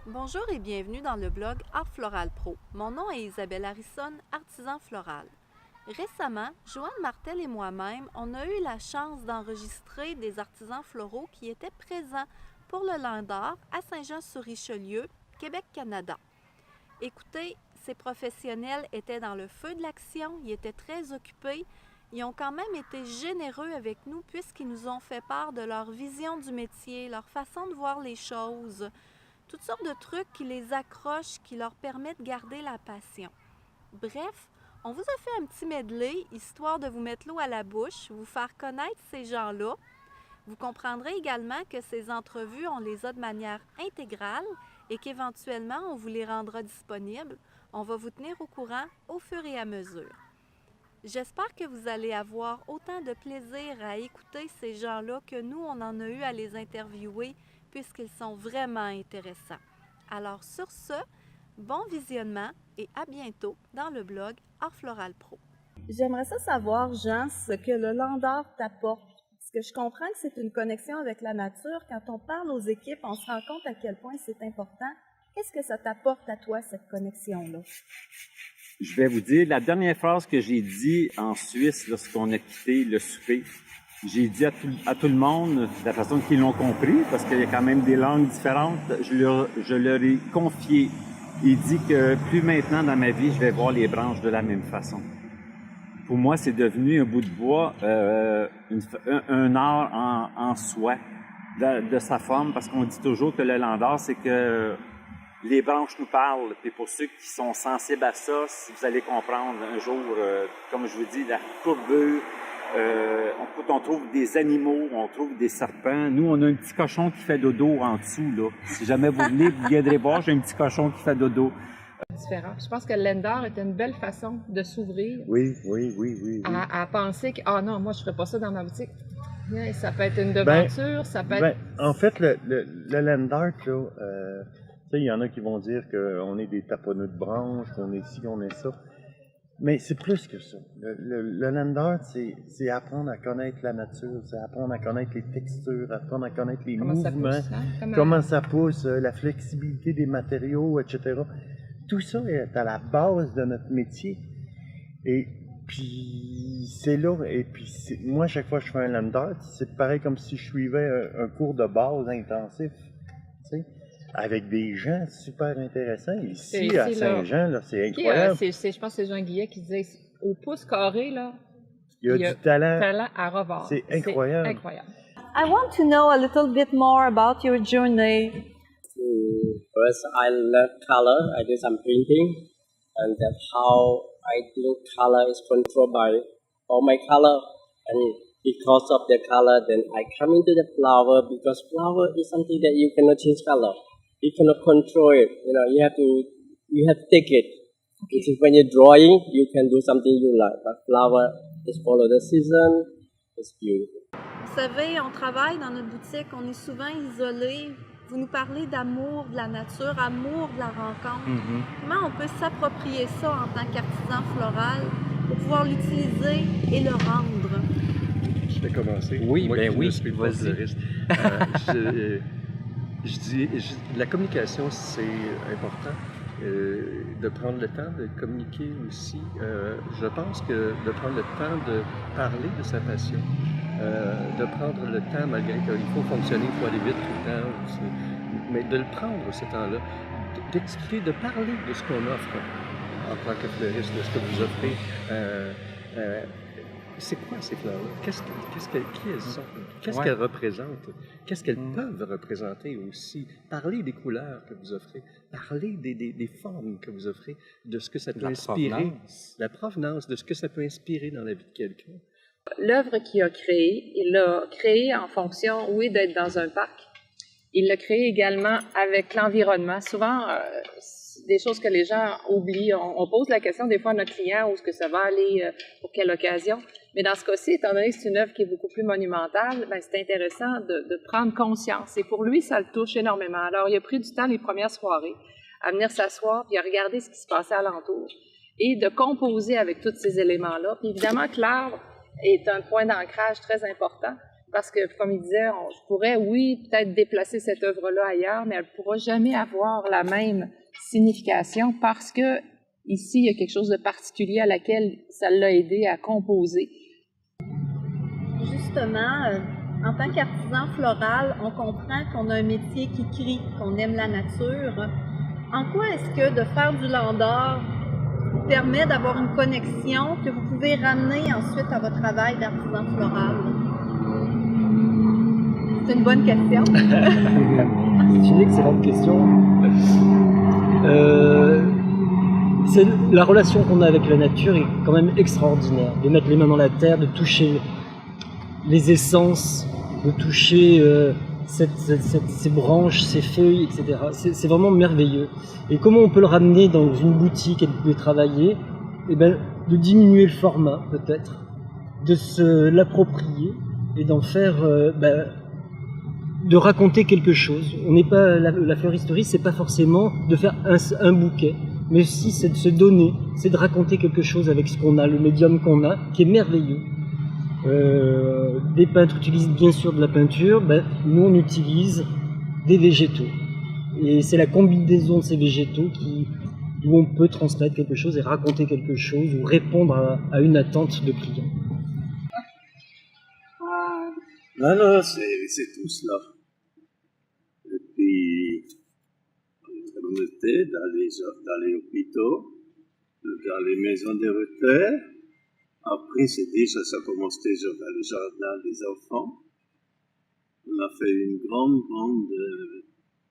Bonjour et bienvenue dans le blog Art Floral Pro. Mon nom est Isabelle Harrison, artisan floral. Récemment, Joanne Martel et moi-même, on a eu la chance d'enregistrer des artisans floraux qui étaient présents pour le Lin d'Art à Saint-Jean-sur-Richelieu, Québec, Canada. Écoutez, ces professionnels étaient dans le feu de l'action, ils étaient très occupés. Ils ont quand même été généreux avec nous puisqu'ils nous ont fait part de leur vision du métier, leur façon de voir les choses, toutes sortes de trucs qui les accrochent, qui leur permettent de garder la passion. Bref, on vous a fait un petit medley, histoire de vous mettre l'eau à la bouche, vous faire connaître ces gens-là. Vous comprendrez également que ces entrevues, on les a de manière intégrale et qu'éventuellement, on vous les rendra disponibles. On va vous tenir au courant au fur et à mesure. J'espère que vous allez avoir autant de plaisir à écouter ces gens-là que nous, on en a eu à les interviewer puisqu'ils sont vraiment intéressants. Alors sur ce, bon visionnement et à bientôt dans le blog Art Floral Pro. J'aimerais ça savoir, Jean, ce que le Lin d'Art t'apporte. Parce que je comprends que c'est une connexion avec la nature. Quand on parle aux équipes, on se rend compte à quel point c'est important. Qu'est-ce que ça t'apporte à toi, cette connexion-là? Je vais vous dire, la dernière phrase que j'ai dit en Suisse lorsqu'on a quitté le souper, j'ai dit à tout le monde, de la façon qu'ils l'ont compris, parce qu'il y a quand même des langues différentes, je leur ai confié et dit que plus maintenant dans ma vie, je vais voir les branches de la même façon. Pour moi, c'est devenu un bout de bois, un art en soi, de sa forme, parce qu'on dit toujours que le Lin d'Art, c'est que les branches nous parlent. Et pour ceux qui sont sensibles à ça, si vous allez comprendre un jour, comme je vous dis, la courbure, on trouve des animaux, on trouve des serpents. Nous, on a un petit cochon qui fait dodo en dessous, là. Si jamais vous voulez, vous viendrez voir, j'ai un petit cochon qui fait dodo. Différent. Je pense que le Lin d'Art est une belle façon de s'ouvrir. Oui. À penser que, ah non, moi, je ne ferais pas ça dans ma boutique. Bien, ça peut être une devanture, ça peut être... En fait, le Lin d'Art, là, il y en a qui vont dire qu'on est des taponneux de branches, qu'on est ci, qu'on est ça. Mais c'est plus que ça. Le Lin d'Art, c'est apprendre à connaître la nature, c'est apprendre à connaître les textures, apprendre à connaître les mouvements, comment ça pousse, la flexibilité des matériaux, etc. Tout ça est à la base de notre métier. Et puis, c'est là. Et puis, moi, chaque fois que je fais un Lin d'Art, c'est pareil comme si je suivais un cours de base intensif, tu sais, avec des gens super intéressants. Ici, à Saint-Jean, là, c'est incroyable. Je pense que c'est Jean Guillet qui disait, au pouce carré, là, il y a du talent à revoir. C'est incroyable. I want to know a little bit more about your journey. First, I love color. I do some painting, and that's how I think color is controlled by all my color. And because of the color, then I come into the flower, because flower is something that you cannot change color. You cannot control it. You have to take it. Okay. When you're drawing, you can do something you like, but flower is follow the season. It's beautiful. Vous savez, on travaille dans notre boutique, on est souvent isolé. Vous nous parlez d'amour de la nature, amour de la rencontre. Comment on peut s'approprier ça en tant qu'artisan floral pour pouvoir l'utiliser et le rendre? Je vais commencer. Oui, moi, ben oui, vas-y. Je dis, la communication, c'est important. De prendre le temps de communiquer aussi. Je pense que de prendre le temps de parler de sa passion, de prendre le temps, malgré qu'il faut fonctionner, il faut aller vite tout le temps, mais de le prendre ce temps-là, d'expliquer, de parler de ce qu'on offre en tant que fleuriste, de ce que vous offrez. C'est quoi ces fleurs-là? Qui elles sont? Qu'est-ce qu'elles représentent? Qu'est-ce qu'elles peuvent représenter aussi? Parler des couleurs que vous offrez, parler des formes que vous offrez, de ce que ça peut inspirer. La provenance, de ce que ça peut inspirer dans la vie de quelqu'un. L'œuvre qu'il a créée, il l'a créée en fonction, oui, d'être dans un parc. Il l'a créée également avec l'environnement. Souvent, des choses que les gens oublient. On pose la question des fois à notre client où est-ce que ça va aller, pour quelle occasion. Mais dans ce cas-ci, étant donné que c'est une œuvre qui est beaucoup plus monumentale, ben, c'est intéressant de prendre conscience. Et pour lui, ça le touche énormément. Alors, il a pris du temps les premières soirées à venir s'asseoir puis à regarder ce qui se passait alentour et de composer avec tous ces éléments-là. Puis évidemment que l'arbre est un point d'ancrage très important Parce que, comme il disait, je pourrais, oui, peut-être déplacer cette œuvre-là ailleurs, mais elle ne pourra jamais avoir la même signification parce que ici, il y a quelque chose de particulier à laquelle ça l'a aidé à composer. Justement, en tant qu'artisan floral, on comprend qu'on a un métier qui crie, qu'on aime la nature. En quoi est-ce que de faire du land art vous permet d'avoir une connexion que vous pouvez ramener ensuite à votre travail d'artisan floral? C'est une bonne question. C'est une excellente question. La relation qu'on a avec la nature est quand même extraordinaire. De mettre les mains dans la terre, de toucher les essences, de toucher ces branches, ces feuilles, etc. C'est vraiment merveilleux. Et comment on peut le ramener dans une boutique et de pouvoir travailler? Eh ben, de diminuer le format peut-être, de se l'approprier et d'en faire, de raconter quelque chose. On n'est pas la fleuristerie, c'est pas forcément de faire un bouquet, mais aussi c'est de se donner, c'est de raconter quelque chose avec ce qu'on a, le médium qu'on a, qui est merveilleux. Des peintres utilisent bien sûr de la peinture, nous on utilise des végétaux. Et c'est la combinaison de ces végétaux où on peut transmettre quelque chose et raconter quelque chose ou répondre à une attente de client. Non, c'est tout cela. Et puis, on était dans les hôpitaux, dans les maisons de retraite. Après, ça commence déjà dans le jardin des enfants. On a fait une grande,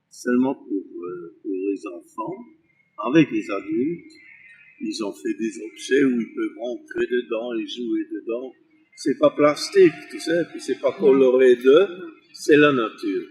seulement pour les enfants. Avec les adultes, ils ont fait des objets où ils peuvent rentrer dedans et jouer dedans. C'est pas plastique, tu sais, puis c'est pas coloré c'est la nature.